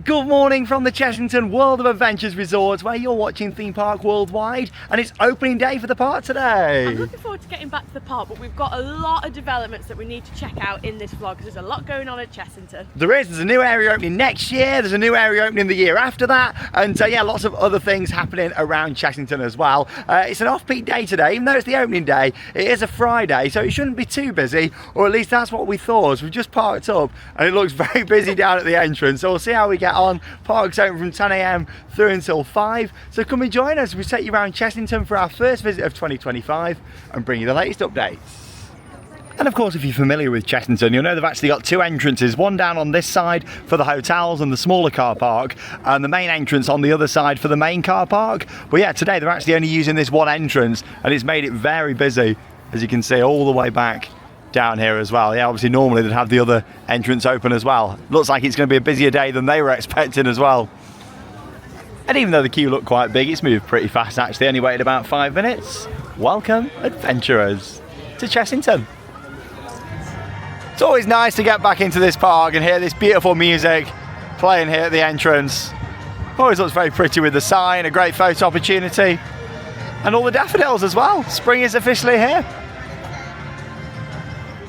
Good morning from the Chessington World of Adventures Resort, where you're watching Theme Park Worldwide, and it's opening day for the park today. I'm looking forward to getting back to the park, but we've got a lot of developments that we need to check out in this vlog because there's a lot going on at Chessington. There's a new area opening next year, there's a new area opening the year after that, and yeah, lots of other things happening around Chessington as well. It's an off-peak day today, even though it's the opening day. It is a Friday, so it shouldn't be too busy, or at least that's what we thought. We've just parked up and it looks very busy down at the entrance, so we'll see how we get on. Park's open from 10 AM through until 5, so come and join us. We take you around Chessington for our first visit of 2025 and bring you the latest updates. And of course, if you're familiar with Chessington, you'll know they've actually got two entrances, one down on this side for the hotels and the smaller car park, and the main entrance on the other side for the main car park. But yeah, today they're actually only using this one entrance, and it's made it very busy, as you can see, all the way back down here as well. Yeah, obviously normally they'd have the other entrance open as well. Looks like it's going to be a busier day than they were expecting as well. And even though the queue looked quite big, it's moved pretty fast actually, only waited about 5 minutes. Welcome, adventurers, to Chessington. It's always nice to get back into this park and hear this beautiful music playing here at the entrance. Always looks very pretty with the sign, a great photo opportunity, and all the daffodils as well. Spring is officially here.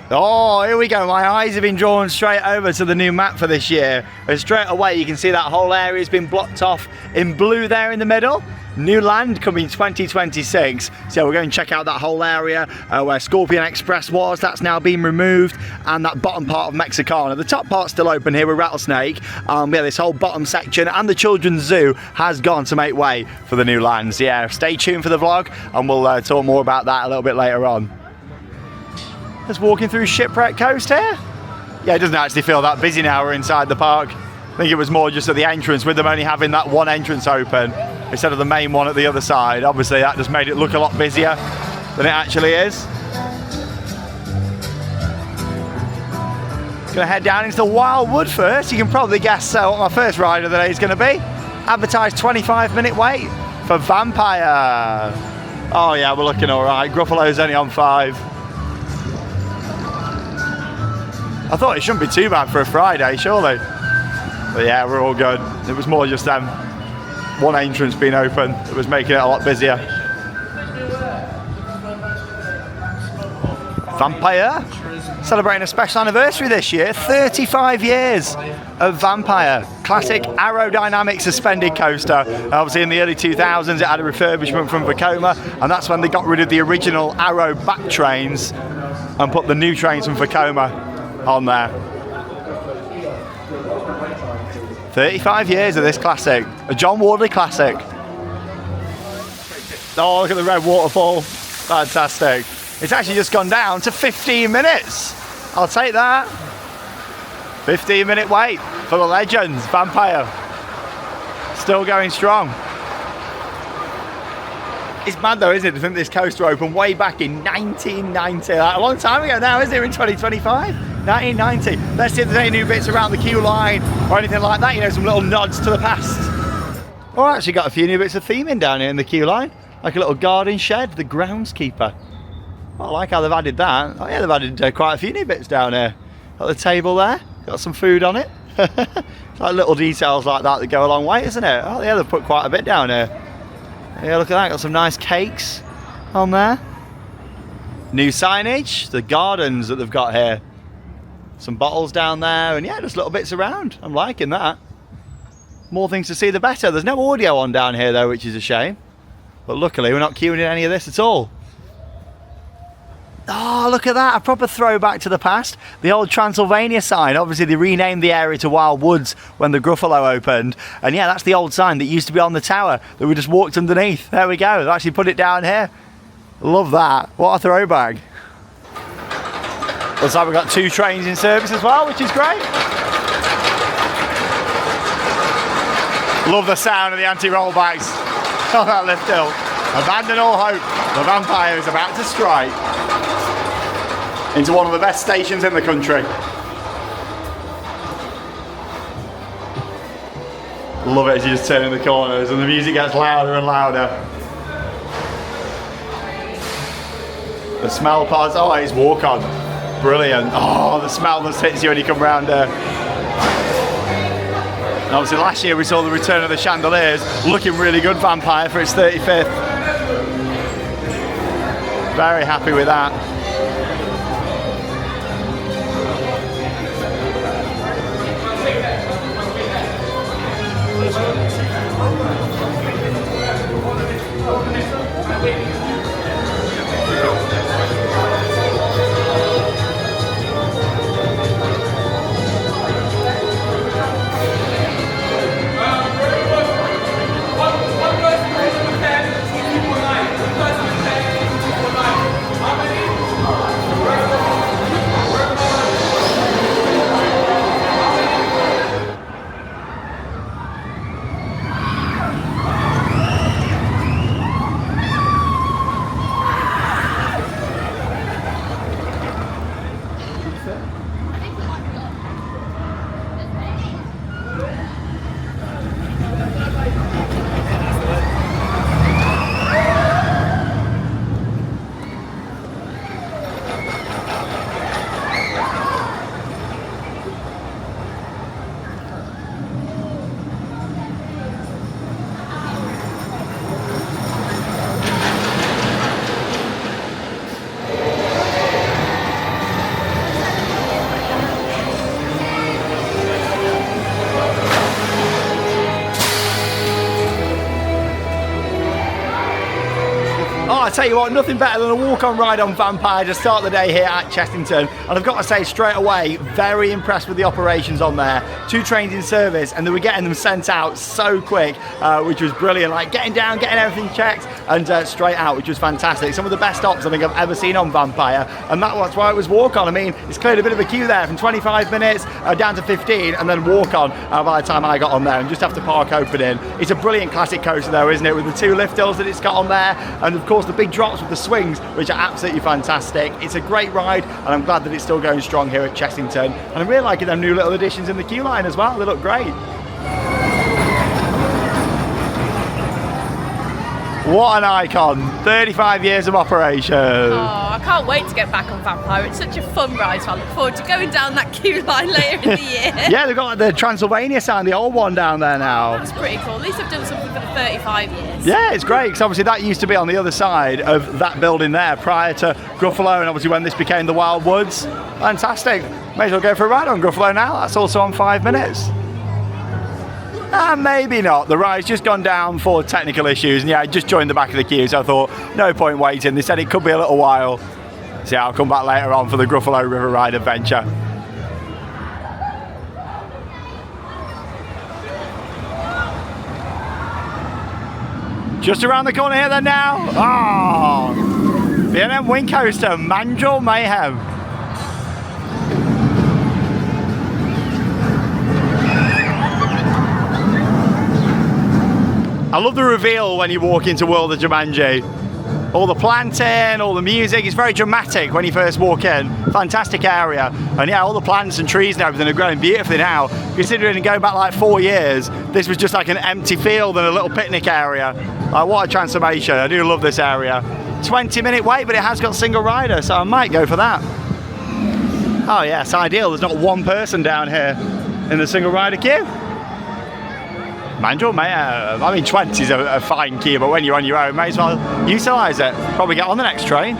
Oh, here we go. My eyes have been drawn straight over to the new map for this year. And straight away you can see that whole area has been blocked off in blue there in the middle. New land coming 2026. So we're going to check out that whole area where Scorpion Express was. That's now been removed. And that bottom part of Mexicana. The top part's still open here with Rattlesnake. Yeah, this whole bottom section and the Children's Zoo has gone to make way for the new lands. Yeah, stay tuned for the vlog and we'll talk more about that a little bit later on. Just walking through Shipwreck Coast here. Yeah, it doesn't actually feel that busy now we're inside the park. I think it was more just at the entrance, with them only having that one entrance open instead of the main one at the other side. Obviously that just made it look a lot busier than it actually is. Gonna head down into the Wildwood first. You can probably guess what my first ride of the day is gonna be. Advertised 25-minute wait for Vampire. Oh yeah, we're looking all right. Gruffalo's only on 5. I thought it shouldn't be too bad for a Friday, surely. But yeah, we're all good. It was more just one entrance being open that was making it a lot busier. Vampire, celebrating a special anniversary this year, 35 years of Vampire. Classic aerodynamic suspended coaster. Obviously in the early 2000s it had a refurbishment from Vekoma, and that's when they got rid of the original Arrow back trains and put the new trains from Vekoma on there. 35 years of this classic, a John Wardley classic. Oh, look at the red waterfall, fantastic. It's actually just gone down to 15 minutes. I'll take that. 15-minute wait for the legends, Vampire. Still going strong. It's mad though, isn't it, to think this coaster opened way back in 1990. Like, a long time ago now, isn't it? We're in 2025? 1990. Let's see if there's any new bits around the queue line or anything like that, you know, some little nods to the past. Oh, I actually got a few new bits of theming down here in the queue line, like a little garden shed, the groundskeeper. Oh, I like how they've added that. Oh yeah, they've added quite a few new bits down here. Got the table there, got some food on it. Like little details like that go a long way, isn't it? Oh yeah, they've put quite a bit down here. Yeah, look at that, got some nice cakes on there. New signage, the gardens that they've got here. Some bottles down there, and yeah, just little bits around. I'm liking that. More things to see, the better. There's no audio on down here though, which is a shame. But luckily we're not queuing in any of this at all. Oh, look at that, a proper throwback to the past. The old Transylvania sign. Obviously they renamed the area to Wild Woods when the Gruffalo opened. And yeah, that's the old sign that used to be on the tower that we just walked underneath. There we go, they actually put it down here. Love that, what a throwback. Looks like we've got 2 trains in service as well, which is great. Love the sound of the anti-rollbacks on that lift hill. Abandon all hope, the Vampire is about to strike into one of the best stations in the country. Love it as you just turn in the corners and the music gets louder and louder. The smell pods, oh it's walk on. Brilliant. Oh, the smell just hits you when you come round here. Obviously last year we saw the return of the chandeliers, looking really good, Vampire, for its 35th. Very happy with that. Oh, I tell you what, nothing better than a walk-on ride on Vampire to start the day here at Chessington. And I've got to say straight away, very impressed with the operations on there. 2 trains in service, and they were getting them sent out so quick, which was brilliant. Like getting down, getting everything checked, and straight out, which was fantastic. Some of the best ops I think I've ever seen on Vampire, and that's why it was walk-on. I mean, it's cleared a bit of a queue there from 25 minutes down to 15, and then walk-on by the time I got on there, and just after park opening. It's a brilliant classic coaster though, isn't it, with the 2 lift hills that it's got on there, and of course the big drops with the swings, which are absolutely fantastic. It's a great ride, and I'm glad that it's still going strong here at Chessington. And I'm really liking them new little additions in the queue line as well. They look great. What an icon. 35 years of operation. Oh, I can't wait to get back on Vampire. It's such a fun ride, so I look forward to going down that queue line later in the year. Yeah, they've got like the Transylvania sign, the old one down there now. That's pretty cool. At least they've done something for the 35 years. Yeah, it's great, because obviously that used to be on the other side of that building there prior to Gruffalo, and obviously when this became the Wild Woods. Fantastic. May as well go for a ride on Gruffalo now. That's also on 5 minutes. Maybe not. The ride's just gone down for technical issues, and yeah, I just joined the back of the queue, so I thought no point waiting. They said it could be a little while, so yeah, I'll come back later on for the Gruffalo River Ride adventure. Just around the corner here then now. Oh, B&M Wing Coaster, Mandrill Mayhem. I love the reveal when you walk into World of Jumanji. All the planting, all the music, it's very dramatic when you first walk in. Fantastic area. And yeah, all the plants and trees and everything are growing beautifully now. Considering going back like 4 years, this was just like an empty field and a little picnic area. What a transformation. I do love this area. 20-minute wait, but it has got single rider, so I might go for that. Oh yeah, it's ideal. There's not one person down here in the single rider queue. Mandrill, I mean 20 is a fine queue, but when you're on your own, may as well utilise it. Probably get on the next train.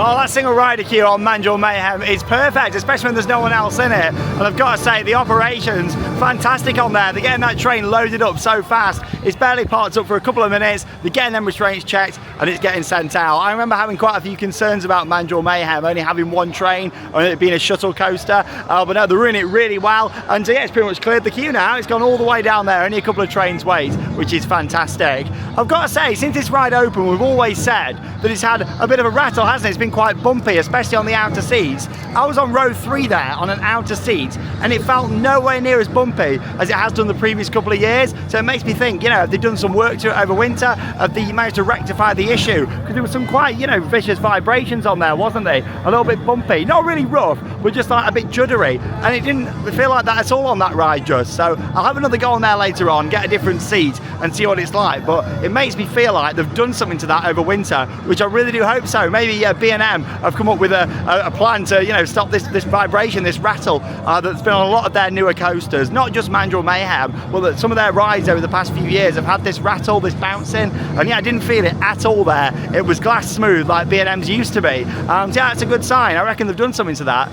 Oh, that single rider queue on Mandrill Mayhem is perfect, especially when there's no one else in it. And I've got to say, the operation's fantastic on there. They're getting that train loaded up so fast. It's barely parked up for a couple of minutes. They're getting them restraints checked. and it's getting sent out. I remember having quite a few concerns about Mandrill Mayhem only having one train and it being a shuttle coaster, but no, they're doing it really well, and yeah, it's pretty much cleared the queue now. It's gone all the way down there, only a couple of trains wait, which is fantastic. I've got to say, since this ride opened, we've always said that it's had a bit of a rattle, hasn't it? It's been quite bumpy, especially on the outer seats. I was on row 3 there on an outer seat, and it felt nowhere near as bumpy as it has done the previous couple of years. So it makes me think, you know, have they done some work to it over winter? Have they managed to rectify the issue? Because there was some quite, you know, vicious vibrations on there, wasn't there? A little bit bumpy, not really rough, but just like a bit juddery. And it didn't feel like that at all on that ride just. So I'll have another go on there later on, get a different seat and see what it's like. But it makes me feel like they've done something to that over winter, which I really do hope so. Maybe B&M have come up with a plan to, you know, stop this vibration, this rattle that's been on a lot of their newer coasters, not just Mandrill Mayhem, but that some of their rides over the past few years have had this rattle, this bouncing, and yeah, I didn't feel it at all there. It was glass smooth like B&M's used to be. So yeah, it's a good sign. I reckon they've done something to that.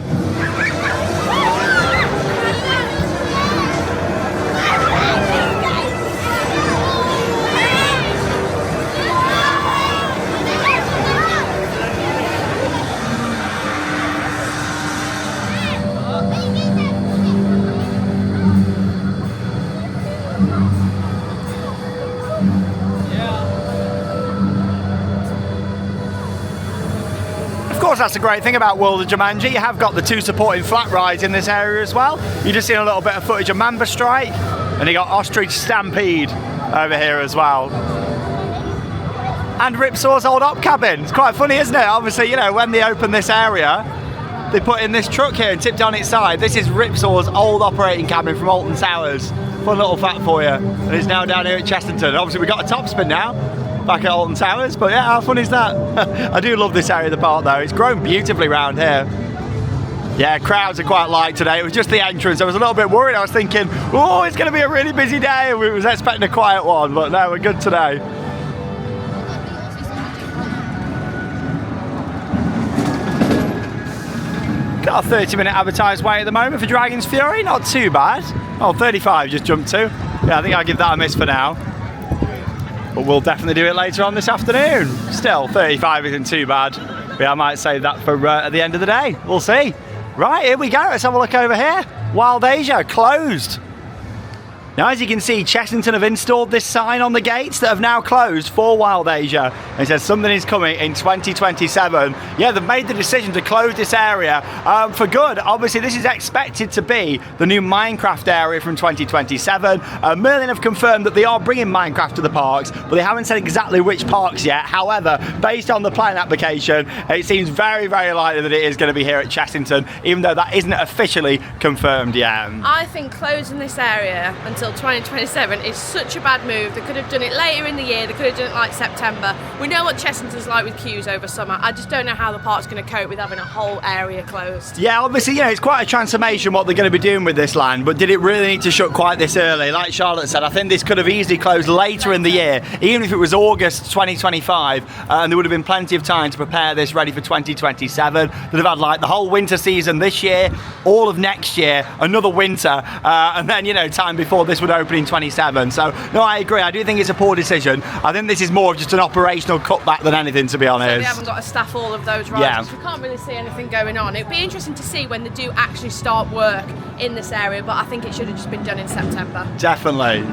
Of course, that's the great thing about World of Jumanji. You have got the 2 supporting flat rides in this area as well. You just seen a little bit of footage of Mamba Strike, and you got Ostrich Stampede over here as well. And Ripsaw's old op cabin. It's quite funny, isn't it? Obviously, you know, when they opened this area, they put in this truck here and tipped on its side. This is Ripsaw's old operating cabin from Alton Towers. Fun little fact for you. And it's now down here at Chessington. Obviously, we've got a topspin now back at Alton Towers, but yeah, how fun is that? I do love this area of the park though. It's grown beautifully around here. Yeah, crowds are quite light today. It was just the entrance. I was a little bit worried. I was thinking, oh, it's going to be a really busy day. We was expecting a quiet one, but no, we're good today. Got a 30-minute advertised wait at the moment for Dragon's Fury. Not too bad. Oh, 35 just jumped to. Yeah, I think I'll give that a miss for now. But we'll definitely do it later on this afternoon. Still, 35 isn't too bad. But yeah, I might save that for at the end of the day. We'll see. Right, here we go. Let's have a look over here. Wild Asia, closed. Now, as you can see, Chessington have installed this sign on the gates that have now closed for Wild Asia. It says something is coming in 2027. Yeah, they've made the decision to close this area for good. Obviously, this is expected to be the new Minecraft area from 2027. Merlin have confirmed that they are bringing Minecraft to the parks, but they haven't said exactly which parks yet. However, based on the plan application, it seems very, very likely that it is going to be here at Chessington, even though that isn't officially confirmed yet. I think closing this area until 2027 is such a bad move. They could have done it later in the year. They could have done it like September. We know what Chessington's like with queues over summer. I just don't know how the park's going to cope with having a whole area closed. Yeah, obviously, you know, it's quite a transformation what they're going to be doing with this land, but did it really need to shut quite this early? Like Charlotte said, I think this could have easily closed later in the year, even if it was August 2025, and there would have been plenty of time to prepare this ready for 2027. They'd have had like the whole winter season this year, all of next year, another winter, and then, you know, time before this would open in 27. So no, I agree. I do think it's a poor decision. I think this is more of just an operational cutback than anything, to be honest. So they haven't got to staff all of those rides. Yeah. We can't really see anything going on. It'd be interesting to see when they do actually start work in this area, but I think it should have just been done in September. Definitely.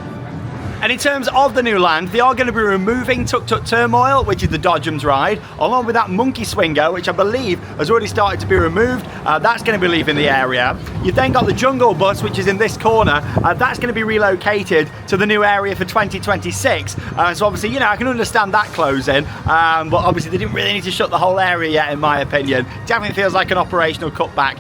And in terms of the new land, they are going to be removing Tuk Tuk Turmoil, which is the Dodgems ride, along with that Monkey Swinger, which I believe has already started to be removed. That's going to be leaving the area. You've then got the Jungle Bus, which is in this corner. That's going to be relocated to the new area for 2026. So obviously, you know, I can understand that closing, but obviously they didn't really need to shut the whole area yet, in my opinion. Definitely feels like an operational cutback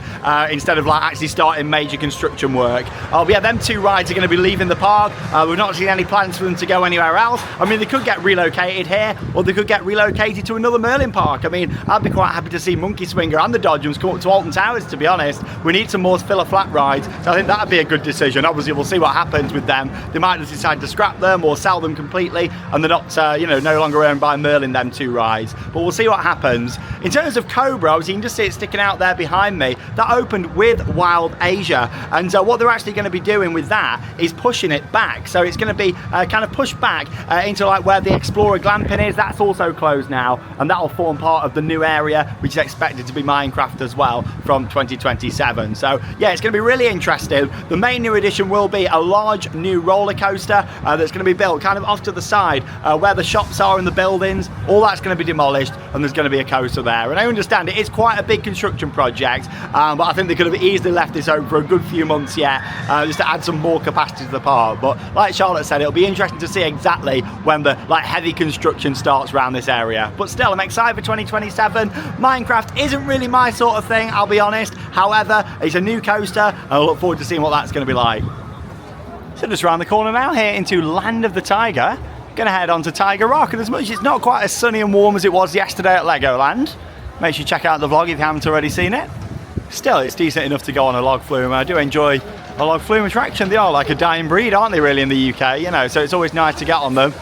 instead of like actually starting major construction work. But yeah, them two rides are going to be leaving the park. We've not seen any plans for them to go anywhere else. I mean, they could get relocated here, or they could get relocated to another Merlin park. I mean, I'd be quite happy to see Monkey Swinger and the Dodgems come up to Alton Towers, to be honest. We need some more filler flat rides, so I think that'd be a good decision. Obviously, we'll see what happens with them. They might just decide to scrap them or sell them completely, and they're not, you know, no longer owned by Merlin, them two rides. But we'll see what happens. In terms of Cobra, obviously, you can just see it sticking out there behind me. That opened with Wild Asia, and what they're actually going to be doing with that is pushing it back. So it's going to be kind of pushed back into like where the Explorer glamping is. That's also closed now, and that'll form part of the new area, which is expected to be Minecraft as well from 2027. So yeah, it's going to be really interesting. The main new addition will be a large new roller coaster that's going to be built kind of off to the side where the shops are and the buildings. All that's going to be demolished, and there's going to be a coaster there. And I understand it is quite a big construction project, but I think they could have easily left this open for a good few months yet, just to add some more capacity to the park. But like Charlotte said, it'll be interesting to see exactly when the like heavy construction starts around this area. But still, I'm excited for 2027. Minecraft isn't really my sort of thing, I'll be honest. However, it's a new coaster, and I look forward to seeing what that's going to be like. So just around the corner now, here into Land of the Tiger. Gonna head on to Tiger Rock, and as much as it's not quite as sunny and warm as it was yesterday at Legoland, make sure you check out the vlog if you haven't already seen it. Still, it's decent enough to go on a log flume. I do enjoy a log flume attraction. They are like a dying breed, aren't they, really, in the UK, you know, so it's always nice to get on them.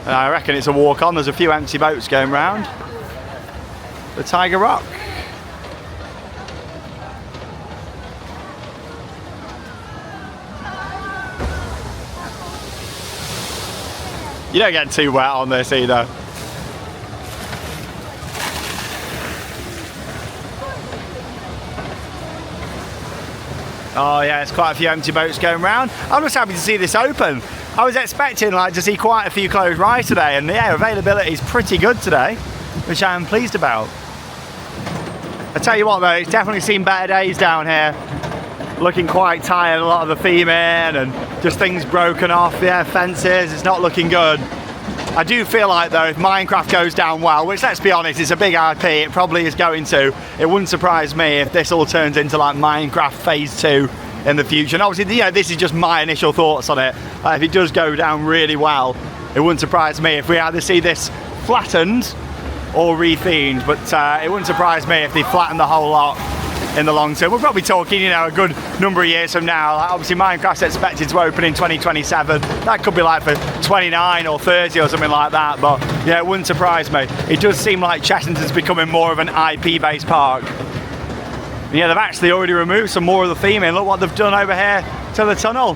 And I reckon it's a walk on. There's a few empty boats going round the Tiger Rock. You don't get too wet on this either. Oh yeah, it's quite a few empty boats going round. I'm just happy to see this open. I was expecting like to see quite a few closed rides today, and yeah, availability is pretty good today, which I am pleased about. I tell you what though, it's definitely seen better days down here. Looking quite tired, a lot of the theme in, and just things broken off, yeah, fences, it's not looking good. I do feel like though, if Minecraft goes down well, which let's be honest, it's a big IP, it probably is going to, it wouldn't surprise me if this all turns into like Minecraft Phase 2 in the future. And obviously, you know, this is just my initial thoughts on it. If it does go down really well, it wouldn't surprise me if we either see this flattened or rethemed, but it wouldn't surprise me if they flatten the whole lot in the long term. We're probably talking, you know, a good number of years from now. Like, obviously Minecraft's expected to open in 2027. That could be like for 29 or 30 or something like that, but yeah, it wouldn't surprise me. It does seem like Chessington's becoming more of an IP based park. Yeah, they've actually already removed some more of the theming. Look what they've done over here to the tunnel.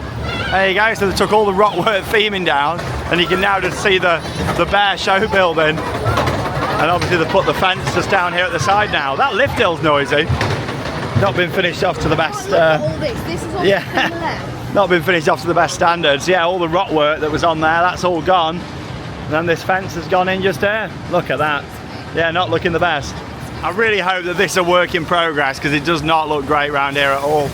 There you go, so they took all the rockwork theming down, and you can now just see the bare show building. And obviously they put the fence just down here at the side now. That lift hill's noisy. Not been finished off to the best. This is all yeah, not been finished off to the best standards. Yeah, all the rock work that was on there, that's all gone. And then this fence has gone in just here. Look at that. Yeah, not looking the best. I really hope that this is a work in progress, because it does not look great around here at all.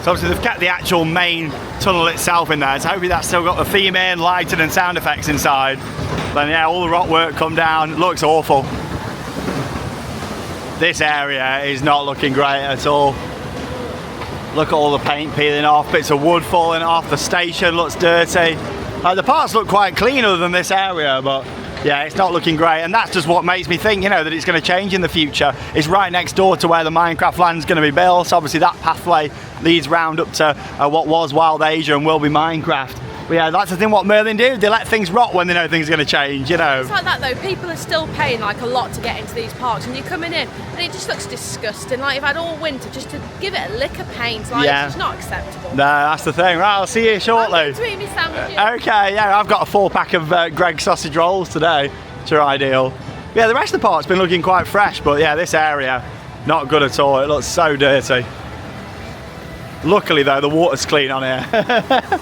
So obviously they've kept the actual main tunnel itself in there, so hopefully that's still got the theme in, lighting and sound effects inside. Then yeah, all the rock work come down, it looks awful. This area is not looking great at all. Look at all the paint peeling off, bits of wood falling off, the station looks dirty. The parts look quite clean other than this area, but yeah, it's not looking great, and that's just what makes me think, you know, that it's going to change in the future. It's right next door to where the Minecraft land's going to be built. Obviously that pathway leads round up to what was Wild Asia and will be Minecraft. But yeah, that's the thing what Merlin do, they let things rot when they know things are going to change, you know. It's like that though, people are still paying like a lot to get into these parks, and you're coming in and it just looks disgusting. Like, you've had all winter just to give it a lick of paint, like, yeah. It's just not acceptable. No, that's the thing. Right, I'll see you shortly. I'm going to eat my sandwiches. Okay, yeah, I've got a 4-pack of Greg's sausage rolls today, which are ideal. Yeah, the rest of the park's been looking quite fresh, but yeah, this area, not good at all. It looks so dirty. Luckily though, the water's clean on here.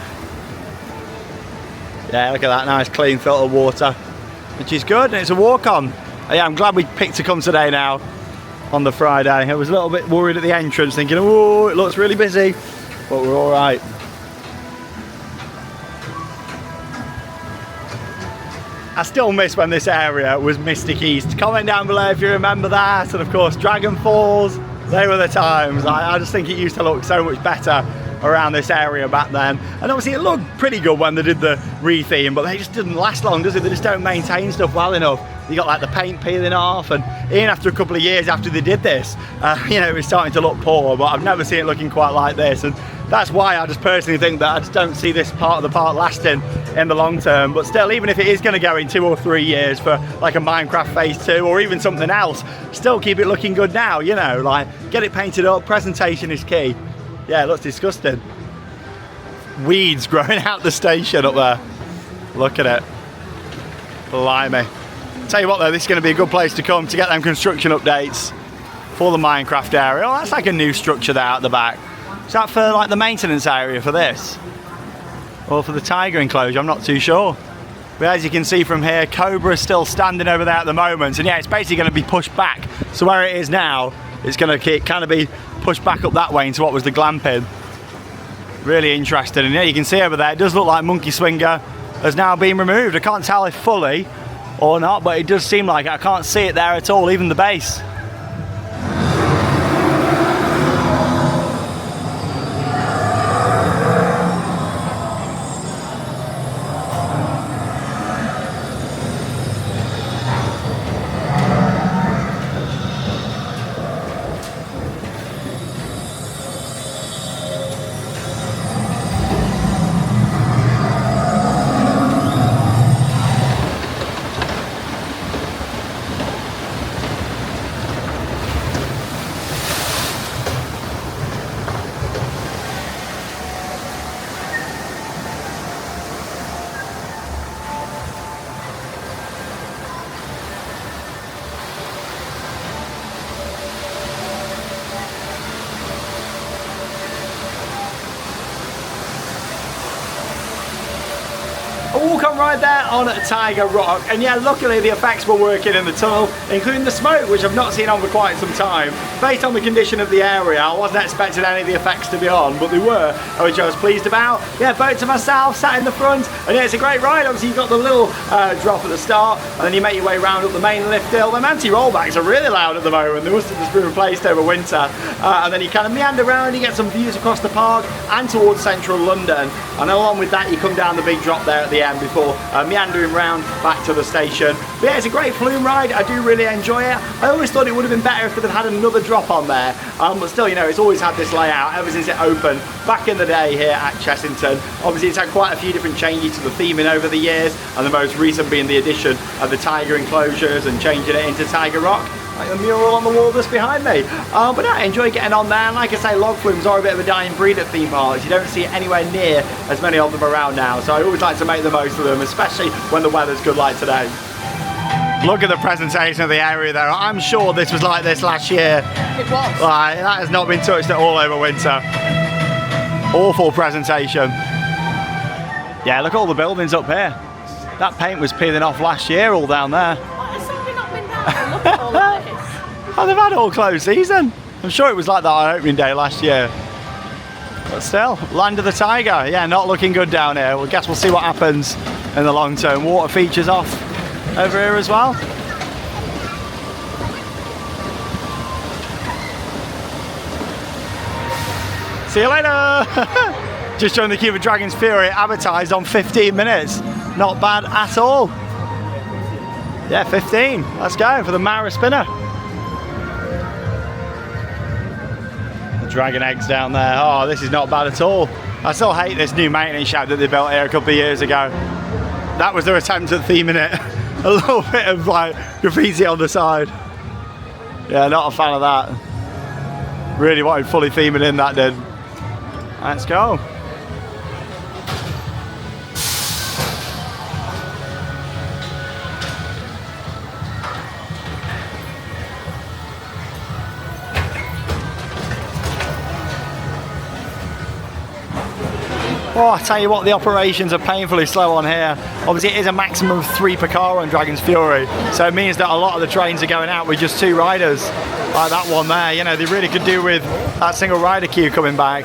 Yeah, look at that nice clean filtered water, which is good, and it's a walk on. Yeah, I'm glad we picked to come today now on the Friday. I was a little bit worried at the entrance, thinking, oh, it looks really busy, but we're all right. I still miss when this area was Mystic East. Comment down below if you remember that, and of course Dragon Falls, they were the times. I just think it used to look so much better around this area back then, and obviously it looked pretty good when they did the re-theme, but they just didn't last long, does it? They just don't maintain stuff well enough. You got like the paint peeling off, and even after a couple of years after they did this, you know, it was starting to look poor, but I've never seen it looking quite like this, and that's why I just personally think that I just don't see this part of the park lasting in the long term. But still, even if it is going to go in 2 or 3 years for like a Minecraft Phase 2 or even something else, still keep it looking good now, you know, like get it painted up, presentation is key. Yeah, it looks disgusting. Weeds growing out the station up there. Look at it. Blimey. Tell you what though, this is going to be a good place to come to get them construction updates for the Minecraft area. Oh, that's like a new structure there at the back. Is that for like the maintenance area for this? Or for the tiger enclosure? I'm not too sure. But as you can see from here, Cobra is still standing over there at the moment. And yeah, it's basically going to be pushed back. So where it is now, it's going to kind of be pushed back up that way into what was the glamping. Really interesting. And yeah, you can see over there, it does look like Monkey Swinger has now been removed. I can't tell if fully or not, but it does seem like it. I can't see it there at all, even the base. Walk on right there on Tiger Rock, and yeah, luckily the effects were working in the tunnel, including the smoke, which I've not seen on for quite some time. Based on the condition of the area, I wasn't expecting any of the effects to be on, but they were, which I was pleased about. Yeah, boat to myself, sat in the front, and yeah, it's a great ride. Obviously you've got the little drop at the start, and then you make your way round up the main lift hill. Them anti-rollbacks are really loud at the moment. They must have just been replaced over winter. And then you kind of meander around, you get some views across the park and towards central London, and along with that you come down the big drop there at the end before meandering round back to the station. But yeah, it's a great flume ride. I do really enjoy it. I always thought it would have been better if they'd have had another drop on there, but still, you know, it's always had this layout ever since it opened back in the day here at Chessington. Obviously it's had quite a few different changes to the theming over the years, and the most recent being the addition of the tiger enclosures and changing it into Tiger Rock, like the mural on the wall just behind me. But I enjoy getting on there, and like I say, log flumes are a bit of a dying breed at theme parks. You don't see anywhere near as many of them around now, so I always like to make the most of them, especially when the weather's good like today. Look at the presentation of the area there. I'm sure this was like this last year. It was. Like, that has not been touched at all over winter. Awful presentation. Yeah, look at all the buildings up here. That paint was peeling off last year all down there. Has somebody not been down and looked at all of this? Oh, they've had all closed season. I'm sure it was like that on opening day last year. But still, Land of the Tiger. Yeah, not looking good down here. Well, I guess we'll see what happens in the long term. Water features off over here as well. See you later. Just joined the queue for Dragon's Fury, advertised on 15 minutes. Not bad at all. Yeah, 15. Let's go for the Mara spinner. The dragon eggs down there. Oh, this is not bad at all. I still hate this new maintenance shed that they built here a couple of years ago. That was their attempt at theming it. A little bit of like graffiti on the side. Yeah, not a fan of that. Really wanted fully theming in, that did. Let's go. Oh, I tell you what, the operations are painfully slow on here. Obviously it is a maximum of 3 per car on Dragon's Fury, so it means that a lot of the trains are going out with just 2 riders. Like that one there, you know, they really could do with that single rider queue coming back.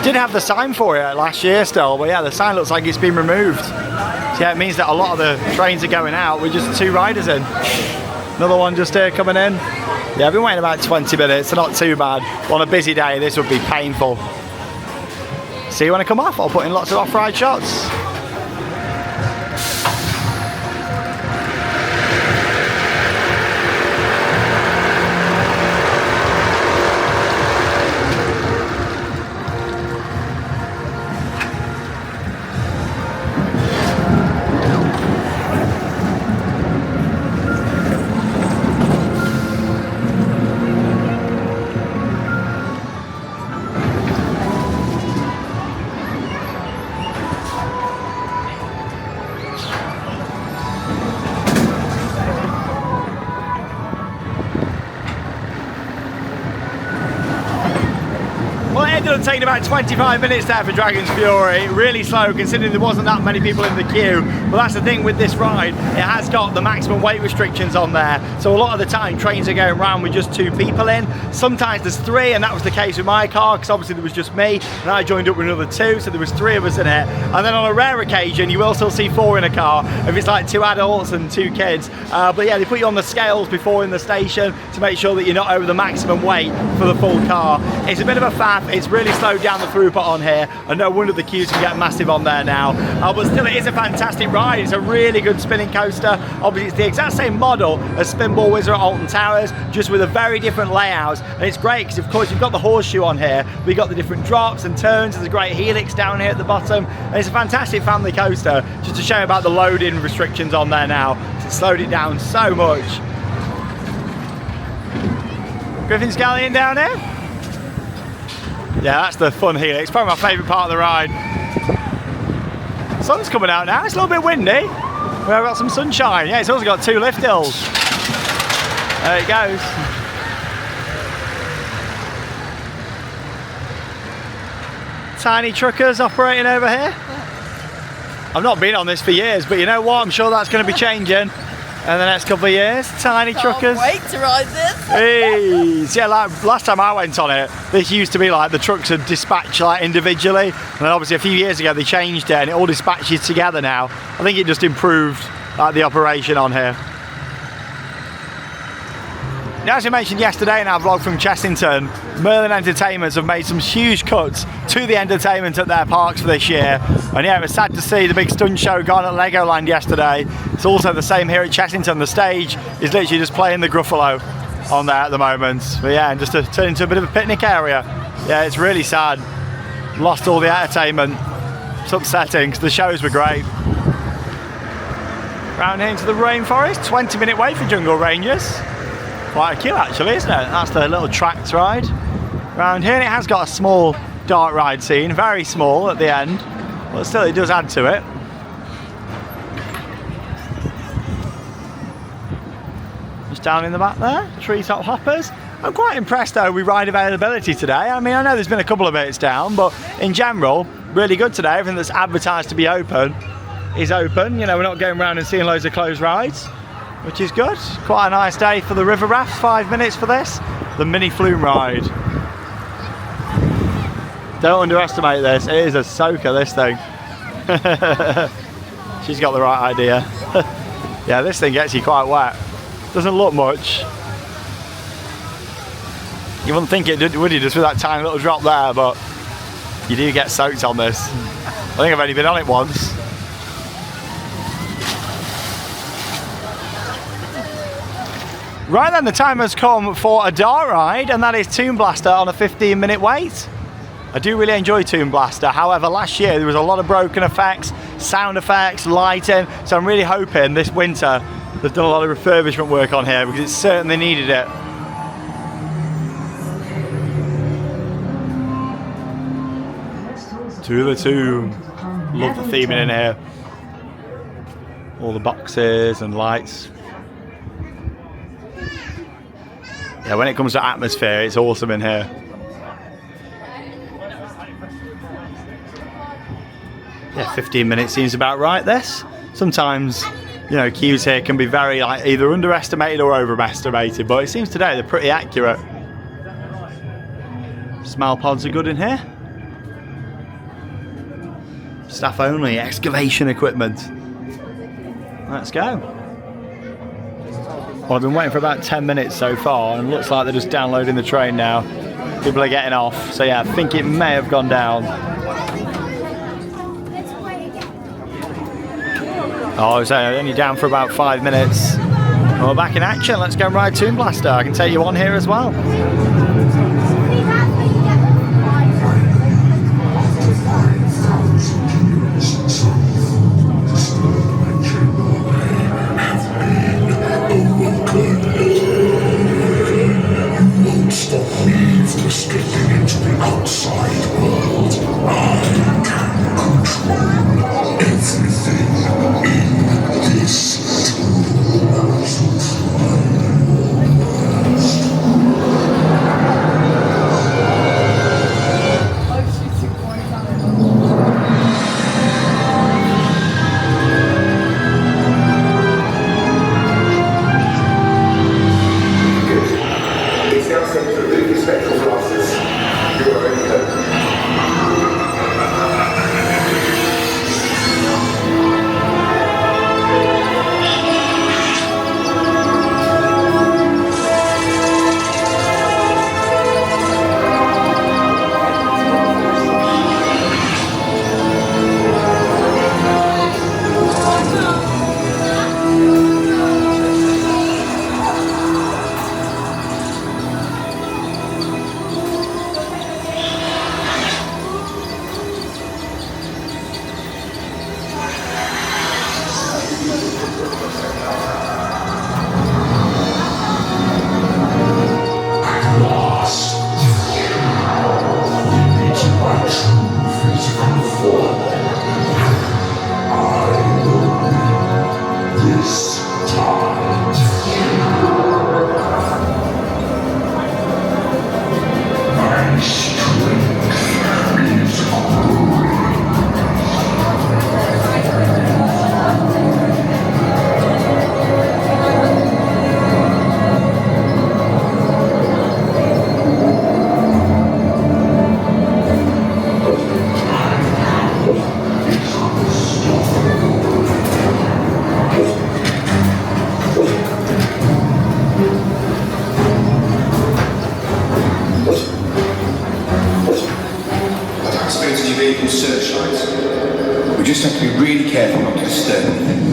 Did have the sign for it last year still, but yeah, the sign looks like it's been removed. So yeah, it means that a lot of the trains are going out with just 2 riders in. Another one just here coming in. Yeah, I've been waiting about 20 minutes, so not too bad. On a busy day, this would be painful. See you when I come off. I'll put in lots of off-ride shots. should have taken about 25 minutes there for Dragon's Fury. Really slow considering there wasn't that many people in the queue. But that's the thing with this ride, it has got the maximum weight restrictions on there. So a lot of the time trains are going around with just 2 people in. Sometimes there's 3, and that was the case with my car because obviously there was just me and I joined up with another 2, so there was 3 of us in it. And then on a rare occasion you will still see 4 in a car if it's like 2 adults and 2 kids. But yeah, they put you on the scales before in the station to make sure that you're not over the maximum weight for the full car. It's a bit of a faff, it's really slowed down the throughput on here, and no wonder the queues can get massive on there now. But still, it is a fantastic ride. It's a really good spinning coaster. Obviously it's the exact same model as Spinball Wizard at Alton Towers, just with a very different layout, and it's great because of course you've got the horseshoe on here, we've got the different drops and turns, there's a great helix down here at the bottom, and it's a fantastic family coaster. Just to show you about the loading restrictions on there now, it's slowed it down so much. Griffin's Galleon down here. Yeah, that's the fun helix. Probably my favourite part of the ride. Sun's coming out now. It's a little bit windy. We've got some sunshine. Yeah, it's also got 2 lift hills. There it goes. Tiny truckers operating over here. I've not been on this for years, but you know what? I'm sure that's going to be changing in the next couple of years. Tiny truckers. Can't wait to ride this. Hey, yeah, like last time I went on it, this used to be like the trucks would dispatch like individually, and then obviously a few years ago they changed it and it all dispatches together now. I think it just improved like the operation on here. Now, as I mentioned yesterday in our vlog from Chessington, Merlin Entertainments have made some huge cuts to the entertainment at their parks for this year. And yeah, it was sad to see the big stunt show gone at Legoland yesterday. It's also the same here at Chessington. The stage is literally just playing the Gruffalo on there at the moment. But yeah, and just to turn into a bit of a picnic area. Yeah, it's really sad. Lost all the entertainment. It's upsetting because the shows were great. Round here into the rainforest, 20-minute wait for Jungle Rangers. Quite a queue actually, isn't it? That's the little tracked ride around here, and it has got a small dark ride scene, very small at the end, but still it does add to it. Just down in the back there, treetop hoppers. I'm quite impressed though with ride availability today. I mean, I know there's been a couple of bits down, but in general, really good today. Everything that's advertised to be open is open. You know, we're not going around and seeing loads of closed rides, which is good. Quite a nice day for the river rafts. 5 minutes for this. The mini flume ride. Don't underestimate this. It is a soaker, this thing. She's got the right idea. Yeah, this thing gets you quite wet. Doesn't look much. You wouldn't think it did, would you, just with that tiny little drop there, but you do get soaked on this. I think I've only been on it once. Right then, the time has come for a dart ride, and that is Toon Blaster on a 15-minute wait. I do really enjoy Toon Blaster. However, last year there was a lot of broken effects, sound effects, lighting, so I'm really hoping this winter they've done a lot of refurbishment work on here because it certainly needed it. To the Tomb. Love the theming in here. All the boxes and lights. Yeah, when it comes to atmosphere, it's awesome in here. Yeah, 15 minutes seems about right, this. Sometimes, you know, queues here can be very like either underestimated or overestimated, but it seems today they're pretty accurate. Smile pods are good in here. Staff only, excavation equipment. Let's go. Well, I've been waiting for about 10 minutes so far, and it looks like they're just downloading the train now. People are getting off, so yeah, I think it may have gone down. Oh, so only down for about 5 minutes. Well, we're back in action. Let's go and ride Toon Blaster. I can take you on here as well. just have to be really careful not to disturb anything.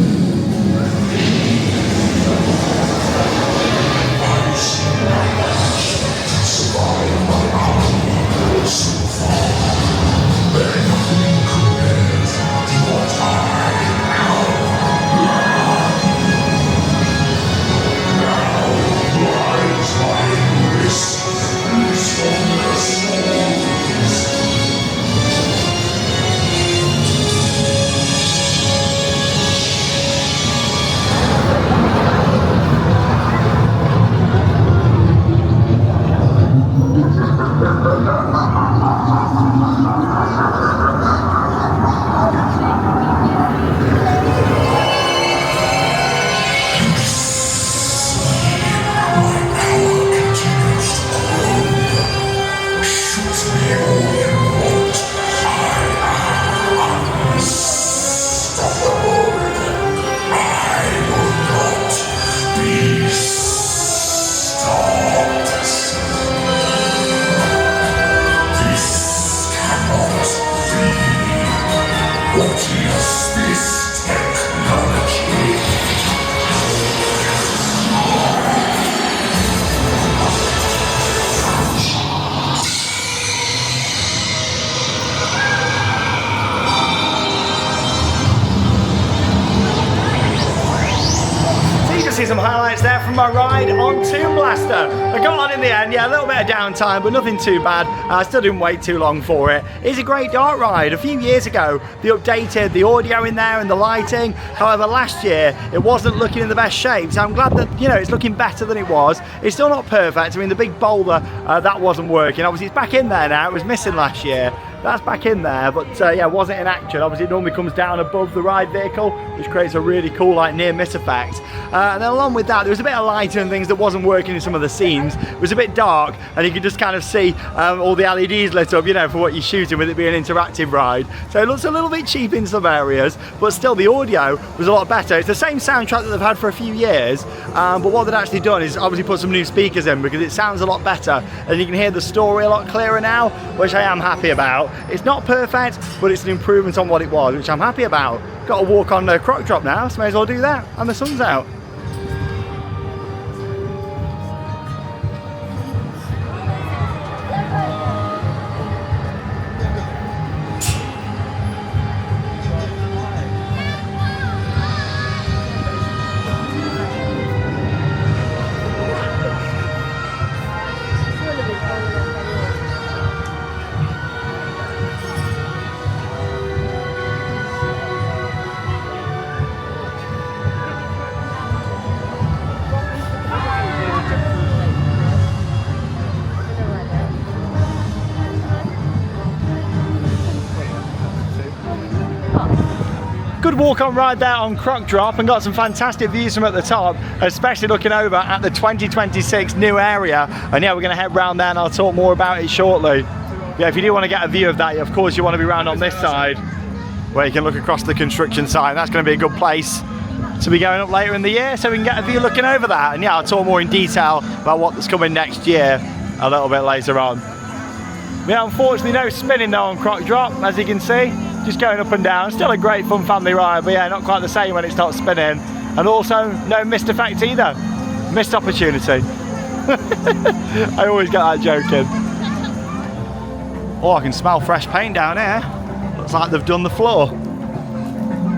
See some highlights there from my ride on Tomb Blaster. I got on in the end, yeah, a little bit of downtime, but nothing too bad. I still didn't wait too long for it. It's a great dark ride. A few years ago, they updated the audio in there and the lighting. However, last year, it wasn't looking in the best shape, so I'm glad that, you know, it's looking better than it was. It's still not perfect. I mean, the big boulder, that wasn't working. Obviously, it's back in there now. It was missing last year. That's back in there, but yeah, wasn't in action. Obviously, it normally comes down above the ride vehicle, which creates a really cool, like, near-miss effect. And then along with that, there was a bit of lighting and things that wasn't working in some of the scenes. It was a bit dark, and you could just kind of see all the LEDs lit up, you know, for what you're shooting, with it being an interactive ride. So it looks a little bit cheap in some areas, but still the audio was a lot better. It's the same soundtrack that they've had for a few years, but what they've actually done is obviously put some new speakers in, because it sounds a lot better, and you can hear the story a lot clearer now, which I am happy about. It's not perfect, but it's an improvement on what it was, which I'm happy about. Got to walk on the croc drop now, so may as well do that, and the sun's out. Good walk on ride there on Croc Drop, and got some fantastic views from at the top, especially looking over at the 2026 new area. And yeah, we're going to head round there and I'll talk more about it shortly. Yeah, if you do want to get a view of that, of course you want to be round on this side where you can look across the construction site. That's going to be a good place to be going up later in the year, so we can get a view looking over that. And yeah, I'll talk more in detail about what's coming next year a little bit later on. Yeah, unfortunately no spinning though on Croc Drop, as you can see. Just going up and down. Still a great fun family ride, but yeah, not quite the same when it's not spinning. And also no missed effect either. Missed opportunity. I always get that joke in. Oh, I can smell fresh paint down here. Looks like they've done the floor.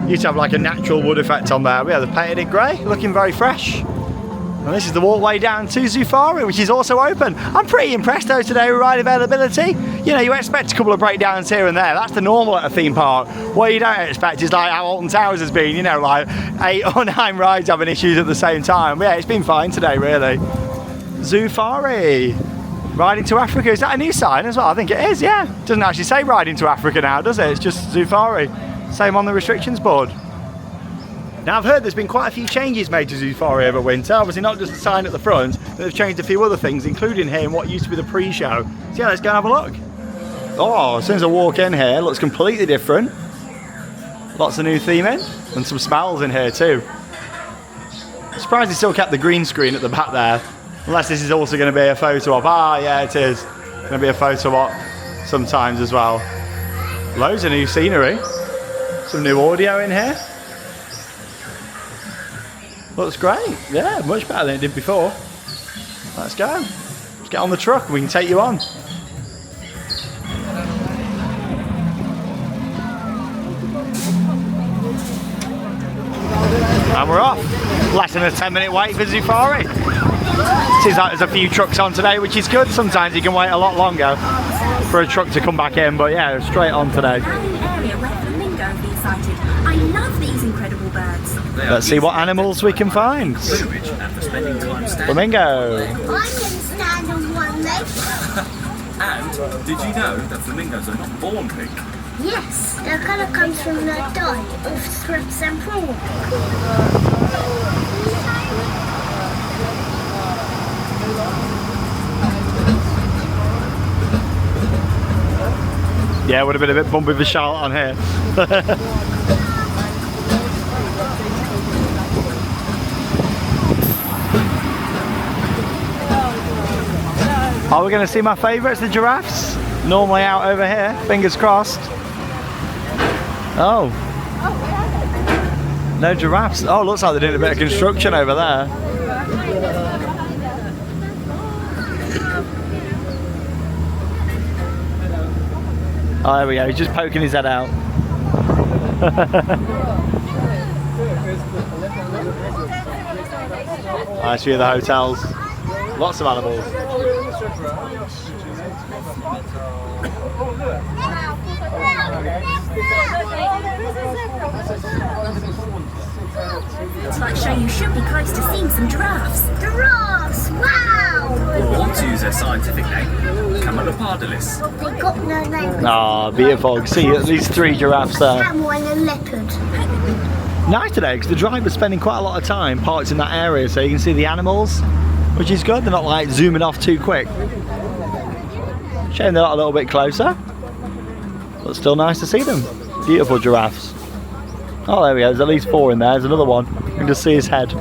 Used to have like a natural wood effect on there, but yeah, they've painted it grey, looking very fresh. And this is the walkway down to Zufari, which is also open. I'm pretty impressed though today with ride availability. You know, you expect a couple of breakdowns here and there. That's the normal at a theme park. What you don't expect is like how Alton Towers has been, you know, like 8 or 9 rides having issues at the same time. But yeah, it's been fine today, really. Zufari. Riding to Africa, is that a new sign as well? I think it is, yeah. It doesn't actually say Riding to Africa now, does it? It's just Zufari. Same on the restrictions board. Now I've heard there's been quite a few changes made to Zufari over winter. Obviously not just the sign at the front, but they've changed a few other things, including here in what used to be the pre-show. So yeah, let's go and have a look. Oh, as soon as I walk in here, it looks completely different. Lots of new theming, and some smells in here too. I'm surprised they still kept the green screen at the back there. Unless this is also going to be a photo op. Ah, yeah, it is. Going to be a photo op sometimes as well. Loads of new scenery. Some new audio in here. Looks great. Yeah, much better than it did before. Let's go. Let's get on the truck and we can take you on. And we're off. Less than a 10-minute wait for Zufari. Seems like there's a few trucks on today, which is good. Sometimes you can wait a lot longer for a truck to come back in, but yeah, straight on today. I love these incredible birds. Let's see what animals we can find. Flamingo. I can stand on one leg. And did you know that flamingos are not born pink? Yes, their colour comes from their dye of threads and prawns. Yeah, would have been a bit bumpy for Charlotte on here. Are we going to see my favourites, the giraffes? Normally out over here, fingers crossed. Oh. No giraffes. Oh, looks like they're doing a bit of construction over there. Oh, there we go, he's just poking his head out. Nice view of the hotels. Lots of animals. Looks like show you should be close to seeing some giraffes. Giraffes! Wow! Or to use their scientific name, Camelopardalis. They got no name. Ah, beautiful. You can see at least 3 giraffes there. Camel and a leopard. Nice today because the driver's spending quite a lot of time parked in that area so you can see the animals, which is good. They're not like zooming off too quick. Showing they're a little bit closer, but still nice to see them. Beautiful giraffes. Oh, there we go. There's at least 4 in there. There's another one. You can just see his head.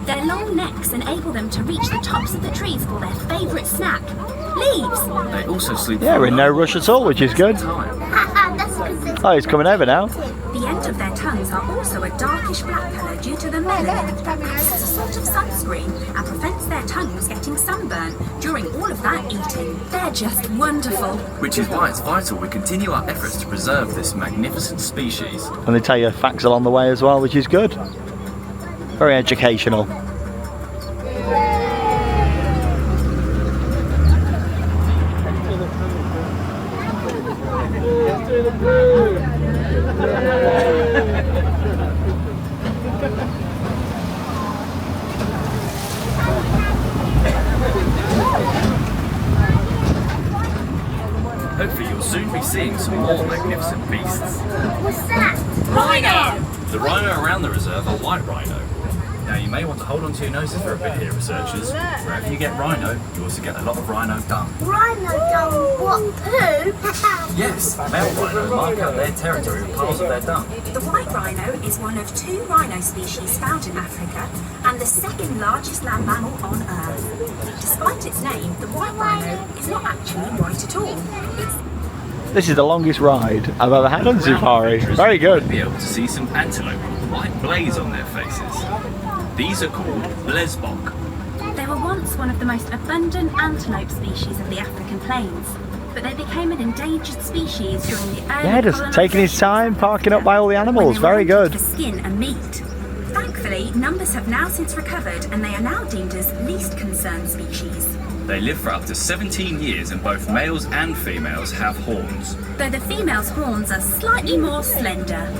Their long necks enable them to reach the tops of the trees for their favourite snack, leaves. They also sleep. Yeah, we're in no rush at all, which is good. Oh, he's coming over now. The ends of their tongues are also a darkish black colour due to the melanin that acts as a sort of sunscreen and prevents their tongues getting sunburn during all of that eating. They're just wonderful. Which is why it's vital we continue our efforts to preserve this magnificent species. And they tell you facts along the way as well, which is good. Very educational. Hopefully you'll soon be seeing some more magnificent beasts. What's that? Rhino! The rhino around the reserve are white rhino. Now you may want to hold on to your noses for a bit here, researchers. Wherever you get rhino, you also get a lot of rhino dung. Rhino dung. What, poo? Yes, male rhino mark out their territory with piles of their dung. The white rhino is one of 2 rhino species found in Africa and the second largest land mammal on Earth. Despite its name, the white rhino is not actually white at all. This is the longest ride I've ever had on Zufari. Very good. Be able to see some antelope with a white blaze on their faces. These are called blesbok. They were once one of the most abundant antelope species of the African plains, but they became an endangered species during the early Yeah, just taking his time, parking up by all the animals. Very good. For skin and meat. Thankfully, numbers have now since recovered and they are now deemed as least concerned species. They live for up to 17 years and both males and females have horns. Though the female's horns are slightly more slender.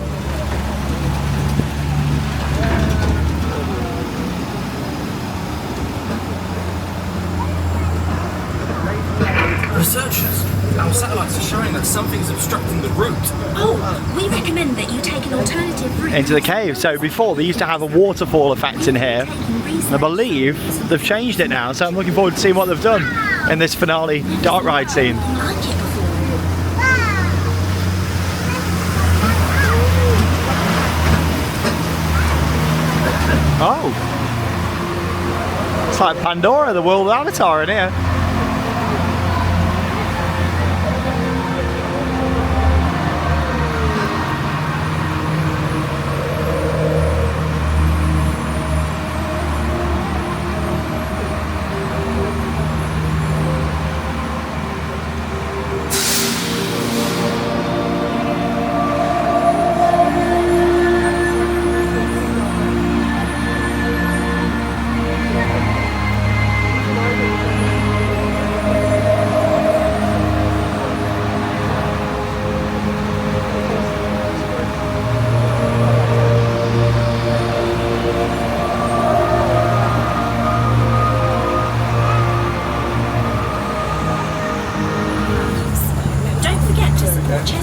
Researchers, our satellites are showing that something's obstructing the route. Oh, we recommend that you take an alternative route. Into the cave. So before they used to have a waterfall effect in here. And I believe they've changed it now. So I'm looking forward to seeing what they've done in this finale dark ride scene. Like it before. Oh. It's like Pandora, the world of Avatar in here.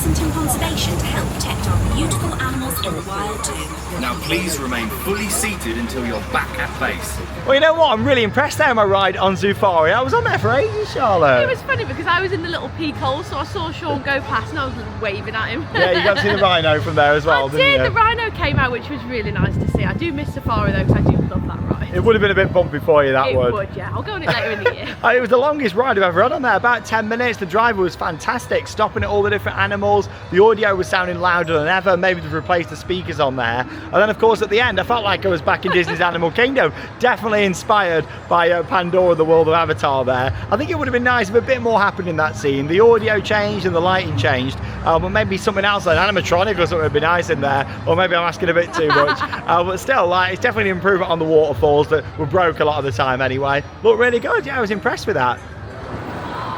Chessington Conservation to help protect our beautiful animals in the wild too. Now please remain fully seated until you're back at base. Well, you know what? I'm really impressed there on my ride on Zufari. I was on there for ages, Charlotte. It was funny because I was in the little peak hole, so I saw Sean go past and I was waving at him. Yeah, you got to see the rhino from there as well, I didn't did. you? The rhino came out, which was really nice to see. I do miss Safari though, because I do love that ride. It would have been a bit bumpy for you, that It would. would, yeah. I'll go on it later in the year. It was the longest ride I've ever had on there, about 10 minutes. The driver was fantastic, stopping at all the different animals. The audio was sounding louder than ever. Maybe they've replaced the speakers on there. And then, of course, at the end, I felt like I was back in Disney's Animal Kingdom. Definitely inspired by Pandora, the World of Avatar there. I think it would have been nice if a bit more happened in that scene. The audio changed and the lighting changed, but maybe something else, like an animatronic or something would be nice in there. Or maybe I'm asking a bit too much. But still, like, it's definitely an improvement on the waterfalls that were broke a lot of the time anyway. Looked really good. Yeah, I was impressed with that.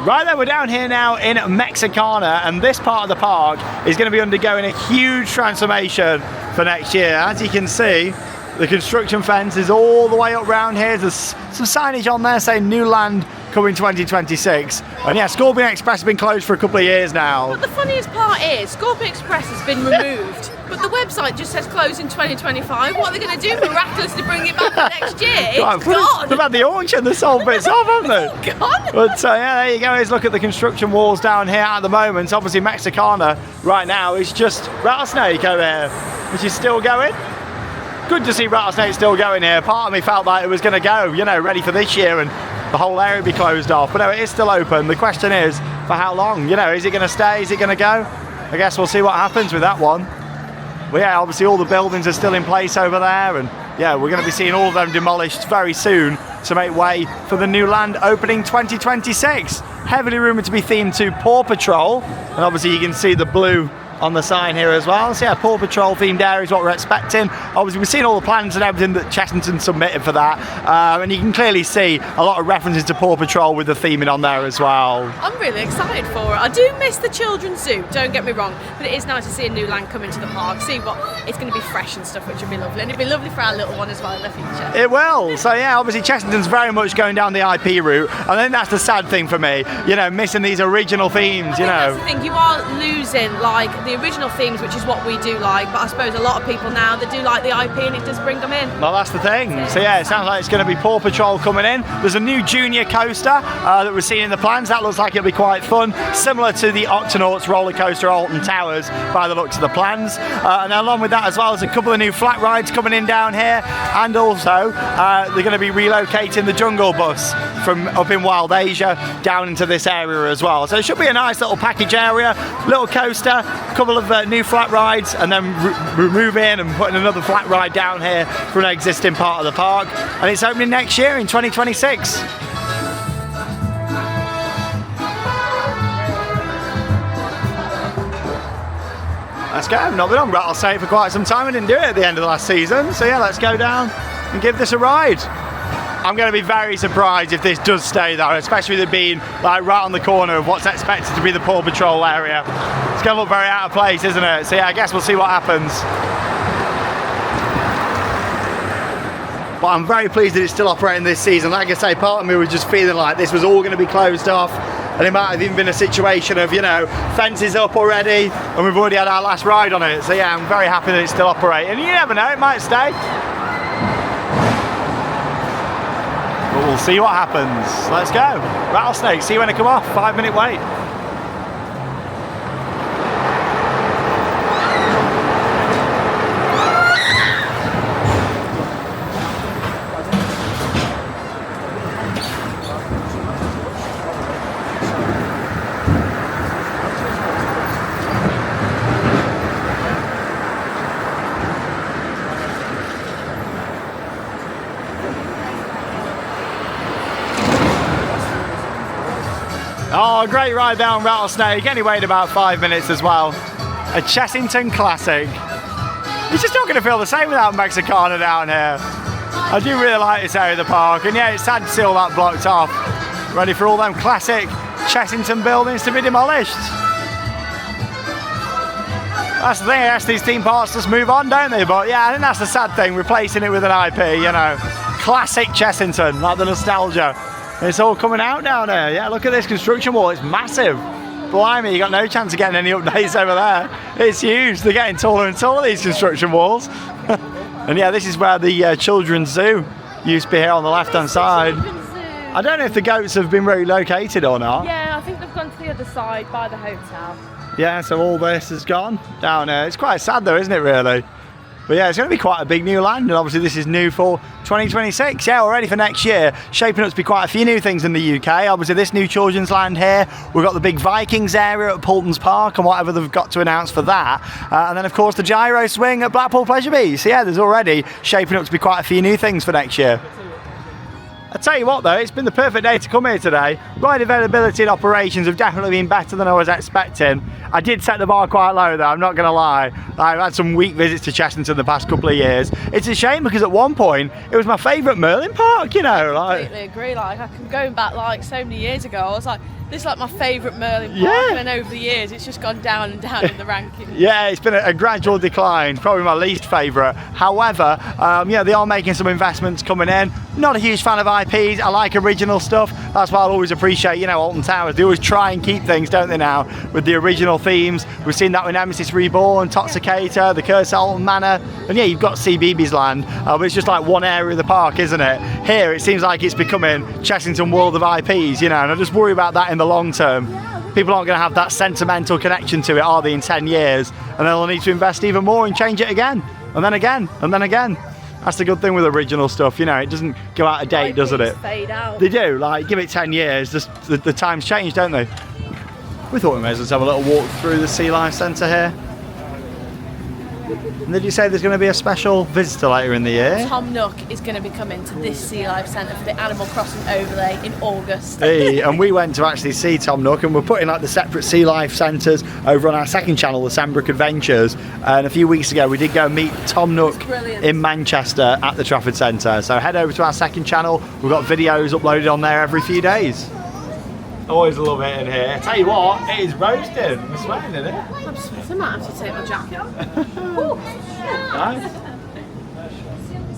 Right then, we're down here now in Mexicana, and this part of the park is going to be undergoing a huge transformation for next year. As you can see, the construction fence is all the way up round here. There's some signage on there saying New Land coming 2026. And yeah, Scorpion Express has been closed for a couple of years now. But the funniest part is, Scorpion Express has been removed, but the website just says closed in 2025. What are they going to do miraculously to bring it back for next year? It's gone. They've had the auction, they sold bits off, haven't they? Gone. But yeah, there you go. Let's look at the construction walls down here at the moment. Obviously, Mexicana right now is just Rattlesnake over here, which is still going. Good to see Rattlesnake still going here. Part of me felt like it was going to go, you know, ready for this year and the whole area be closed off. But no, it is still open. The question is, for how long? You know, is it going to stay? Is it going to go? I guess we'll see what happens with that one. But yeah, obviously all the buildings are still in place over there, and yeah, we're going to be seeing all of them demolished very soon to make way for the New Land opening 2026. Heavily rumoured to be themed to Paw Patrol, and obviously you can see the blue on the sign here as well. So yeah, Paw Patrol themed area is what we're expecting. Obviously we've seen all the plans and everything that Chessington submitted for that, and you can clearly see a lot of references to Paw Patrol with the theming on there as well. I'm really excited for it. I do miss the children's zoo, don't get me wrong, but it is nice to see a New Land come into the park, see what it's going to be fresh and stuff, which would be lovely, and it'd be lovely for our little one as well in the future. It will. So yeah, obviously Chessington's very much going down the IP route, and I think that's the sad thing for me, you know, missing these original themes, you know. That's the thing, you are losing like the original themes, which is what we do like, but I suppose a lot of people now that do like the IP, and it does bring them in. Well, that's the thing. So yeah, it sounds like it's going to be Paw Patrol coming in. There's a new junior coaster that we're seeing in the plans. That looks like it'll be quite fun, similar to the Octonauts roller coaster Alton Towers by the looks of the plans. And along with that as well, there's a couple of new flat rides coming in down here, and also they're going to be relocating the Jungle Bus from up in Wild Asia down into this area as well. So it should be a nice little package area, little coaster, a couple of new flat rides, and then move in and putting another flat ride down here for an existing part of the park. And it's opening next year in 2026. Let's go. I've not been on Rattlesnake for quite some time. I didn't do it at the end of the last season. So yeah, let's go down and give this a ride. I'm going to be very surprised if this does stay though, especially with it being like right on the corner of what's expected to be the Paw Patrol area. It's going to look very out of place, isn't it? So yeah, I guess we'll see what happens. But I'm very pleased that it's still operating this season. Like I say, part of me was just feeling like this was all going to be closed off, and it might have even been a situation of, you know, fences up already, and we've already had our last ride on it. So yeah, I'm very happy that it's still operating. You never know, it might stay. But we'll see what happens. Let's go. Rattlesnake, see you when I come off. 5-minute wait. Oh, great ride down Rattlesnake. Only waited about 5 minutes as well. A Chessington classic. It's just not going to feel the same without Mexicana down here. I do really like this area of the park, and yeah, it's sad to see all that blocked off. Ready for all them classic Chessington buildings to be demolished. That's the thing, I guess these theme parks just move on, don't they? But yeah, I think that's the sad thing, replacing it with an IP, you know. Classic Chessington, like the nostalgia. It's all coming out down there. Yeah, look at this construction wall, it's massive. Blimey, you got no chance of getting any updates over there. It's huge. They're getting taller and taller, these construction walls. And yeah, this is where the children's zoo used to be here on the left-hand side. I don't know if the goats have been relocated or not. Yeah, I think they've gone to the other side by the hotel. Yeah, so all this has gone down here. It's quite sad though, isn't it, really? But yeah, it's going to be quite a big new land, and obviously this is new for 2026. Yeah, we're ready for next year. Shaping up to be quite a few new things in the UK. Obviously this new children's land here. We've got the big Vikings area at Poulton's Park and whatever they've got to announce for that. And then of course the gyro swing at Blackpool Pleasure Beach. So yeah, there's already shaping up to be quite a few new things for next year. I tell you what though, it's been the perfect day to come here today. Ride availability and operations have definitely been better than I was expecting. I did set the bar quite low though, I'm not going to lie. I've had some weak visits to Chessington the past couple of years. It's a shame because at one point it was my favourite Merlin park, you know. I completely agree, like I'm going back like so many years ago, I was like, this is like my favourite Merlin park, and then over the years it's just gone down and down in the rankings. Yeah, it's been a gradual decline, probably my least favourite. However, yeah, they are making some investments coming in. Not a huge fan of IPs, I like original stuff. That's why I'll always appreciate, you know, Alton Towers. They always try and keep things, don't they now, with the original themes. We've seen that with Nemesis Reborn, Toxicata, the Curse of Alton Manor, and yeah, you've got CBeebies Land, but it's just like one area of the park, isn't it? Here, it seems like it's becoming Chessington World of IPs, you know, and I just worry about that in the long term. People aren't going to have that sentimental connection to it, are they, in 10 years? And they'll need to invest even more and change it again, and then again, and then again. That's the good thing with original stuff, you know, it doesn't go out of date, doesn't it? Fade out. They do, like, give it 10 years, just the times change, don't they? We thought we may as well have a little walk through the Sea Life Centre here. And did you say there's going to be a special visitor later in the year? Tom Nook is going to be coming to this Sea Life Centre for the Animal Crossing overlay in August. Hey, and we went to actually see Tom Nook, and we're putting like the separate Sea Life Centres over on our second channel, the Sandbrook Adventures. And a few weeks ago we did go meet Tom Nook in Manchester at the Trafford Centre. So head over to our second channel, we've got videos uploaded on there every few days. Always love it in here. Tell you what, it is roasting. We're sweating in it. I'm sweating, I might have to take my jacket off. Nice.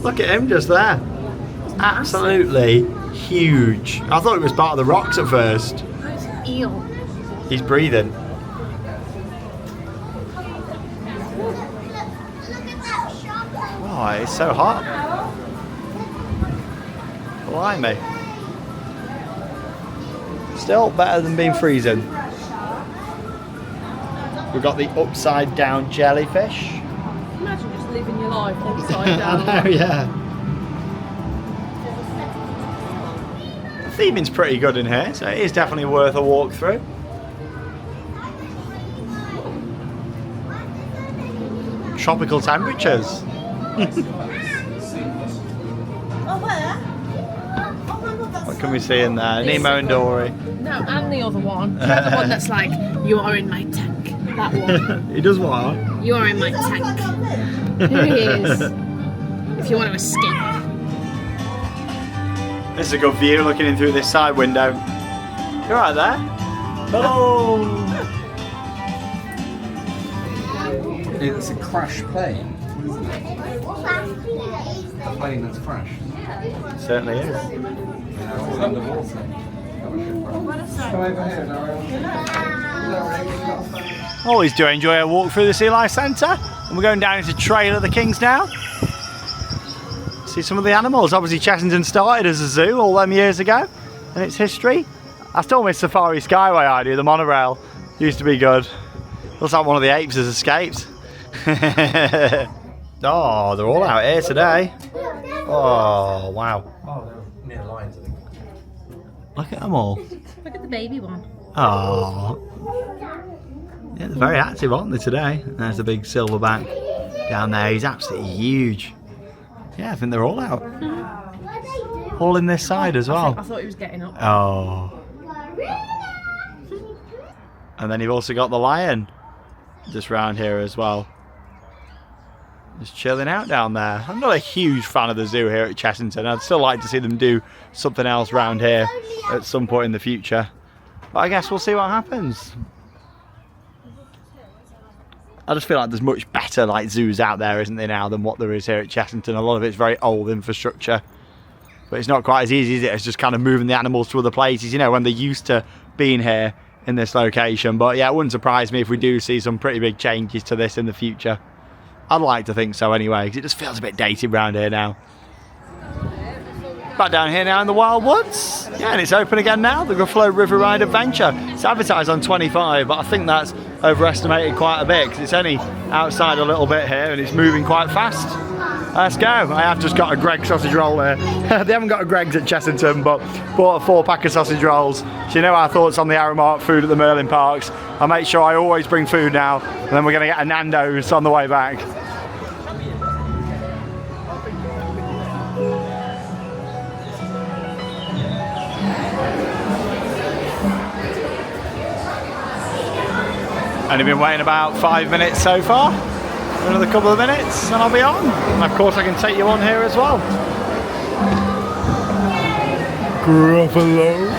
Look at him just there. Absolutely huge. I thought it was part of the rocks at first. It's an eel. He's breathing. Oh, it's so hot. Blimey. Still better than being freezing. We've got the upside down jellyfish. Imagine just living your life upside down. I know, yeah. The theming's pretty good in here, so it is definitely worth a walk through. Tropical temperatures. What can we see in there? Nemo and Dory. No, and the other one. The other one that's like, you are in my tank. That one. He does what? You are in my tank. Here he is. If you want to escape. This is a good view looking in through this side window. You're right there. Hello. It's a crash plane, isn't it? A plane that's crashed. Certainly is. It's underwater. Come over here now. Always do enjoy a walk through the Sea Life Centre. And we're going down into Trail of the Kings now. See some of the animals. Obviously Chessington started as a zoo all them years ago in its history. I still miss Safari Skyway idea, the monorail. Used to be good. Looks like one of the apes has escaped. Oh, they're all out here today. Oh, wow. Oh, they're near lines, I think. Look at them all. Look at the baby one. Oh. Yeah, they're very active, aren't they, today? There's a big silverback down there. He's absolutely huge. Yeah, I think they're all out. All in this side as well. I thought he was getting up. Oh. And then you've also got the lion just round here as well. Just chilling out down there. I'm not a huge fan of the zoo here at Chessington. I'd still like to see them do something else round here at some point in the future. But I guess we'll see what happens. I just feel like there's much better like zoos out there, isn't there now, than what there is here at Chessington. A lot of it's very old infrastructure. But it's not quite as easy, is it, as just kind of moving the animals to other places. You know, when they're used to being here in this location. But yeah, it wouldn't surprise me if we do see some pretty big changes to this in the future. I'd like to think so anyway, because it just feels a bit dated around here now. Back down here now in the Wild Woods. Yeah, and it's open again now, the Gruffalo River Ride Adventure. It's advertised on 25, but I think that's overestimated quite a bit, because it's only outside a little bit here and it's moving quite fast. Let's go. I have just got a Greggs sausage roll there. They haven't got a Greggs at Chessington, but bought a 4-pack of sausage rolls. So you know our thoughts on the Aramark food at the Merlin Parks. I make sure I always bring food now, and then we're going to get a Nando's on the way back. Only been waiting about 5 minutes so far. Another couple of minutes and I'll be on. And of course I can take you on here as well. Gruffalo.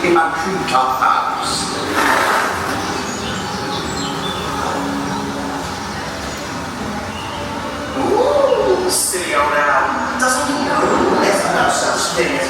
In my treetop house. Ooh, silly old owl. Doesn't he know there's no such thing as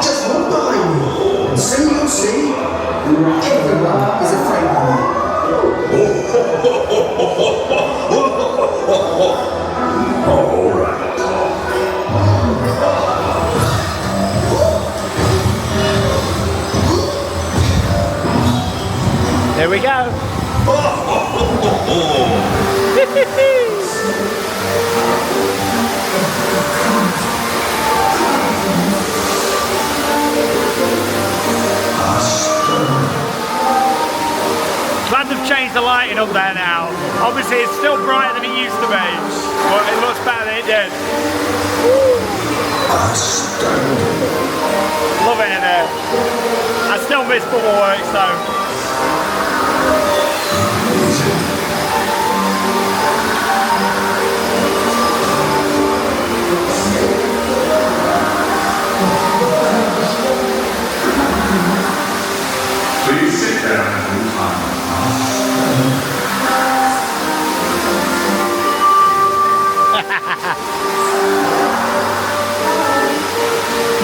just hold behind me, and soon you'll see everyone is afraid of me. All right. There we go. Glad they've changed the lighting up there now. Obviously it's still brighter than it used to be, but it looks better than it did. Love it in there. I still miss bubble works though. Please sit down and move on.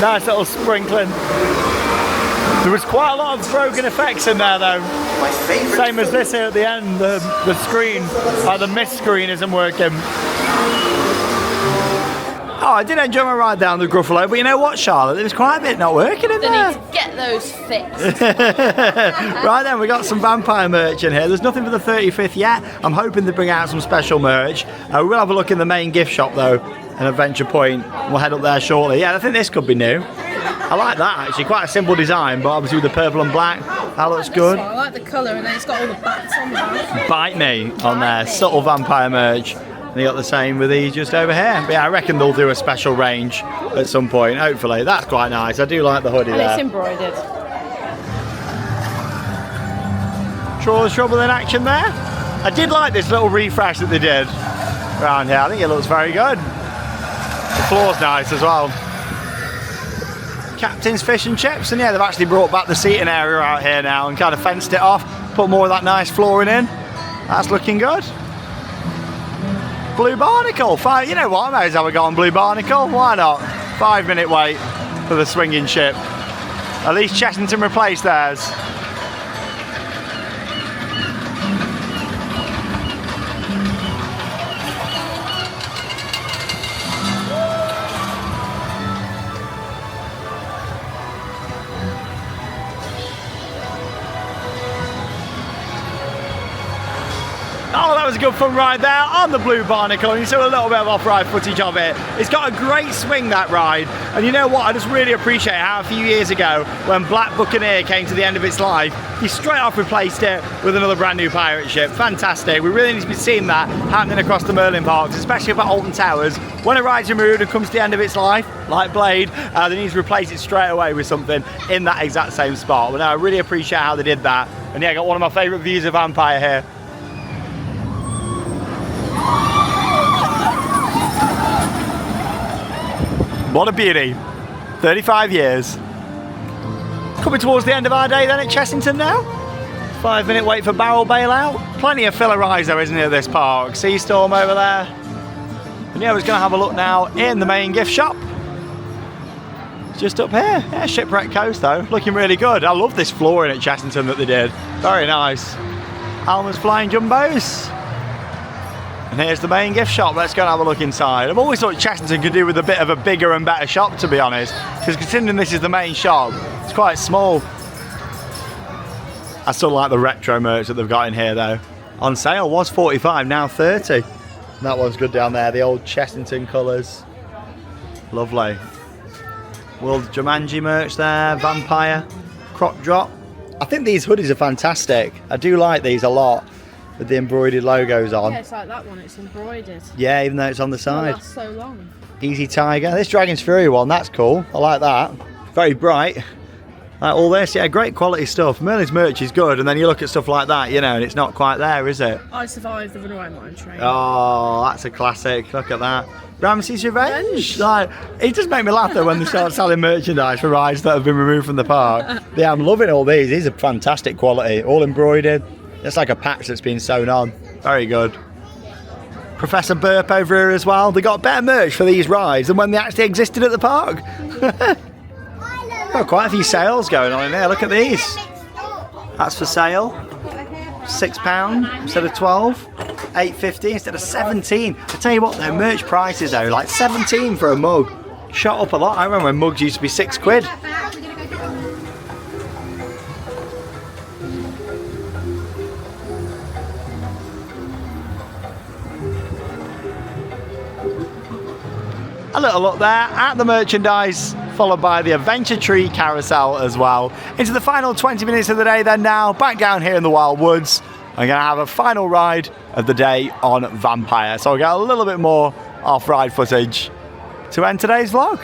Nice little sprinkling. There was quite a lot of broken effects in there though. My favourite. Same as this here at the end, the screen, the mist screen isn't working. Oh, I did enjoy my ride down the Gruffalo, but you know what, Charlotte? There was quite a bit not working in They there. need to get those fixed. Right then, we got some vampire merch in here. There's nothing for the 35th yet. I'm hoping they bring out some special merch. We will have a look in the main gift shop though, in Adventure Point. We'll head up there shortly. Yeah, I think this could be new. I like that actually, quite a simple design, but obviously with the purple and black, that looks good. I like the colour, and then it's got all the bats on the back. Bite Me on there, subtle vampire merch. And you got the same with these just over here. But yeah, I reckon they'll do a special range at some point, hopefully. That's quite nice. I do like the hoodie And there. it's embroidered. Trawler's Trouble in action there. I did like this little refresh that they did around here. I think it looks very good. The floor's nice as well. Captain's Fish and Chips, and yeah, they've actually brought back the seating area out here now and kind of fenced it off, put more of that nice flooring in. That's looking good. Blue Barnacle, you know what, I may as well go on Blue Barnacle, why not? 5-minute wait for the swinging ship. At least Chessington replaced theirs. Oh, that was a good fun ride there on the Blue Barnacle, and you saw a little bit of off-ride footage of it. It's got a great swing, that ride, and you know what, I just really appreciate how a few years ago, when Black Buccaneer came to the end of its life, he straight off replaced it with another brand new pirate ship. Fantastic. We really need to be seeing that happening across the Merlin parks, especially up at Alton Towers. When a ride's removed and comes to the end of its life, like Blade, they need to replace it straight away with something in that exact same spot. But no, I really appreciate how they did that. And yeah, I got one of my favourite views of Vampire here. What a beauty. 35 years. Coming towards the end of our day then at Chessington now. 5-minute wait for barrel bailout. Plenty of filler rides though, isn't it, at this park? Sea Storm over there. And yeah, we're going to have a look now in the main gift shop. It's just up here. Yeah, Shipwreck Coast though. Looking really good. I love this flooring at Chessington that they did. Very nice. Alma's Flying Jumbos. And here's the main gift shop. Let's go and have a look inside. I've always thought Chessington could do with a bit of a bigger and better shop, to be honest, because considering this is the main shop, it's quite small. I still like the retro merch that they've got in here though. On sale was 45, now 30. That one's good down there, the old Chessington colours. Lovely. World Jumanji merch there, Vampire, Crop Drop. I think these hoodies are fantastic. I do like these a lot. With the embroidered logos on. Yeah, it's like that one, it's embroidered. Yeah, even though it's on the side. That's so long. Easy Tiger. This Dragon's Fury one, that's cool. I like that. Very bright. Like all this, yeah, great quality stuff. Merlin's merch is good, and then you look at stuff like that, you know, and it's not quite there, is it? I survived the runaway mine train. Oh, that's a classic. Look at that. Ramsay's Revenge. Like, it just made me laugh though when they start selling merchandise for rides that have been removed from the park. Yeah, I'm loving all these. These are fantastic quality. All embroidered. It's like a patch that's been sewn on. Very good. Professor Burp over here as well. They got better merch for these rides than when they actually existed at the park. Got quite a few sales going on in there. Look at these. That's for sale. £6 instead of 12. £8.50 instead of 17. I tell you what, their merch prices though, like 17 for a mug. Shot up a lot. I remember when mugs used to be £6. A little look there at the merchandise, followed by the Adventure Tree Carousel as well. Into the final 20 minutes of the day then now, back down here in the Wild Woods. I'm going to have a final ride of the day on Vampire. So I'll get a little bit more off-ride footage to end today's vlog.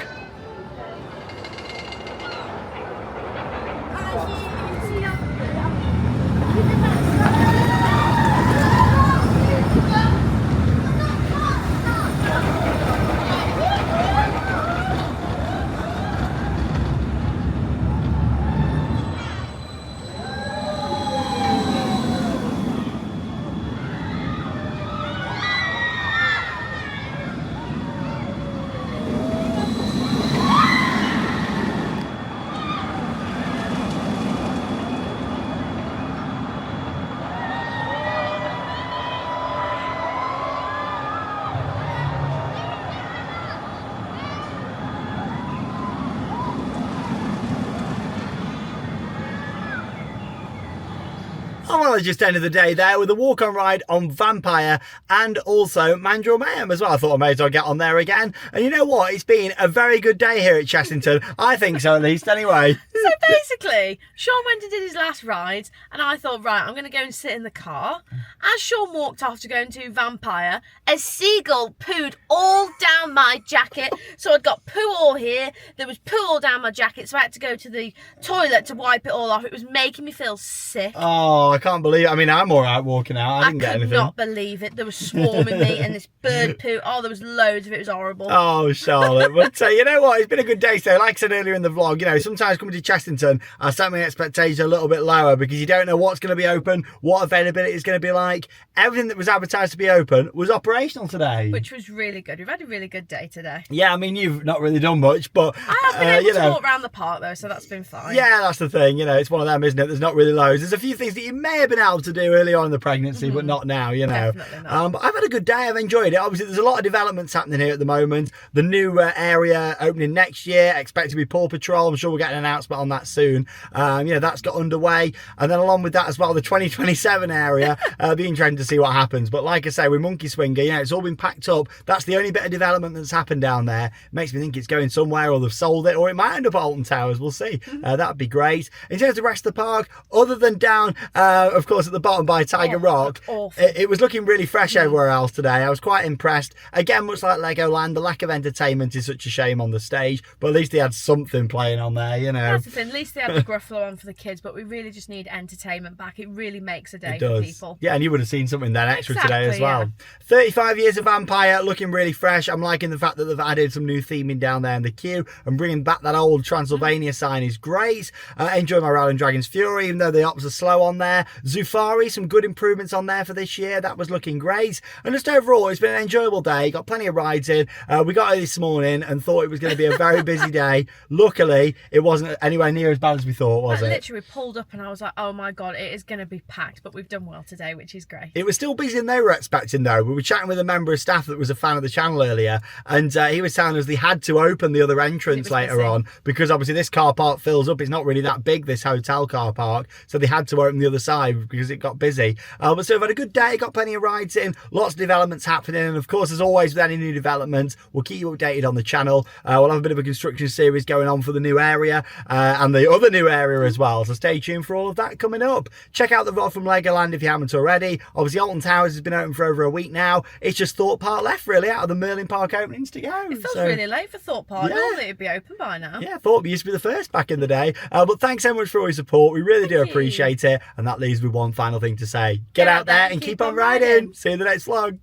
Well, I just ended the day there with a walk-on ride on Vampire and also Mandrill Mayhem as well. I thought I may as well get on there again. And you know what? It's been a very good day here at Chessington. I think so, at least, anyway. So basically, Sean went and did his last ride, and I thought, right, I'm going to go and sit in the car. As Sean walked off to go and do Vampire, a seagull pooed all down my jacket. So I'd got poo all here, there was poo all down my jacket, so I had to go to the toilet to wipe it all off. It was making me feel sick. Oh, I can't believe it. I mean, I'm all right walking out. I didn't get anything. I could not believe it. There was swarming me and this bird poo. Oh, there was loads of it. It was horrible. Oh, Charlotte. But you know what? It's been a good day today. Like I said earlier in the vlog, you know, sometimes coming to Chessington, I set my expectations a little bit lower because you don't know what's going to be open, what availability is going to be like. Everything that was advertised to be open was operational today. Which was really good. We've had a really good day today. Yeah, I mean, you've not really done much, but I have been able you to know, walk around the park though, so that's been fine. yeah, that's the thing. You know, it's one of them, isn't it? There's not really loads. There's a few things that you may have been able to do early on in the pregnancy, but not now, you know. Definitely not. But I've had a good day. I've enjoyed it. Obviously, there's a lot of developments happening here at the moment. The new area opening next year, expect to be Paw Patrol. I'm sure we'll get an announcement on that soon. You know, that's got underway. And then along with that as well, the 2027 area. Be interesting to see what happens. But like I say, with Monkey Swinger, you know, it's all been packed up. That's the only bit of development that's happened down there. Makes me think it's going somewhere, or they've sold it, or it might end up at Alton Towers. We'll see. That'd be great. In terms of the rest of the park, other than down, of course, at the bottom by Tiger Rock, it was looking really fresh everywhere else today. I was quite impressed. Again, much like Legoland, the lack of entertainment is such a shame on the stage, but at least they had something playing on there, you know. That's the thing. At least they had the Gruffalo on for the kids, but we really just need entertainment back. It really makes a day for people. Yeah, and you would have seen something then extra today as Exactly, well. yeah. 35 years of Vampire, looking really fresh. I'm liking the fact that they've added some new theming down there in the queue, and bringing back that old Transylvania sign is great. Enjoy my Ride on Dragon's Fury, even though the ops are slow on there. Zufari, some good improvements on there for this year. That was looking great. And just overall, it's been an enjoyable day. Got plenty of rides in. We got here this morning and thought it was going to be a very busy day. Luckily, it wasn't anywhere near as bad as we thought, was it? Literally pulled up and I was like, oh my God, it is going to be packed, but we've done well today, which is great. It was still busier than they were expecting though. We were chatting with a member of staff that was a fan of the channel earlier, and he was telling us they had to open the other entrance later on because obviously this car park fills up. It's not really that big, this hotel car park, so they had to open the other side because it got busy. But so we've had a good day, got plenty of rides in, lots of developments happening, and of course, as always with any new developments, we'll keep you updated on the channel. We'll have a bit of a construction series going on for the new area and the other new area as well, so stay tuned for all of that coming up. Check out the vlog from Legoland if you haven't already. Obviously Alton Towers has been open for over a week now. It's just Thorpe Park left really out of the Merlin Park openings to go. It feels really late for Thorpe Park. Yeah. Normally it'd be open by now. Yeah, Thorpe used to be the first back in the day. But thanks so much for all your support. We really do Thank you. appreciate it. And that leaves me one final thing to say. Get out there and keep on riding. See you in the next vlog.